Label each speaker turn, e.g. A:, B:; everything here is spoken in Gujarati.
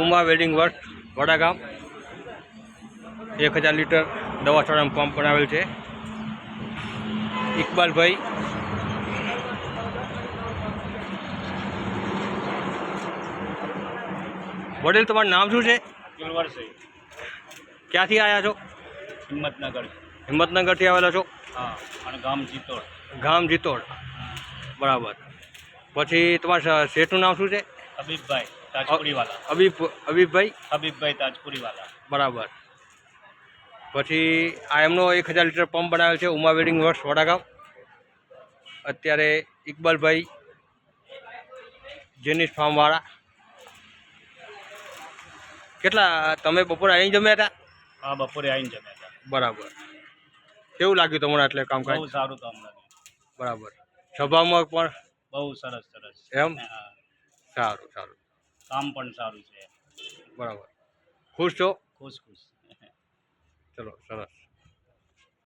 A: Uma wedding work Vadagam 1000 litre દવા છોડવાનો પંપ બનાવેલ છે. ઇકબાલભાઈ વડીલ, તમારું નામ શું છે?
B: ગુલવરસિંહ.
A: ક્યાંથી આવ્યા છો?
B: હિંમતનગર.
A: હિંમતનગરથી આવેલા છો?
B: હા, અને ગામ જીતોડ.
A: ગામ જીતોડ, બરાબર. પછી તમારા શેઠનું નામ શું છે?
B: હબીબભાઈ તાજપુરીવાલા.
A: હબીબભાઈ
B: હબીબભાઈ તાજપુરીવાલા.
A: બરાબર. પછી આ એમનો 1000 લીટર પંપ બનાવેલ છે ઉમા વેડિંગ વર્ક્સ વડાગામ. અત્યારે ઇકબાલભાઈ જેનિસ ફાર્મવાળા. કેટલા તમે બપોરે અહીં જમ્યા હતા?
B: હા, બપોરે આવીને જમ્યા હતા.
A: બરાબર. કેવું લાગ્યું તમને એટલે કામકાજ?
B: બહુ સારું કામ લાગ્યું.
A: બરાબર. સભામાં પણ
B: બહુ સરસ સરસ.
A: એમ?
B: હા,
A: સારું સારું.
B: કામ પણ સારું છે.
A: બરાબર. ખુશ છો?
B: ખુશ ખુશ.
A: ચલો, સરસ.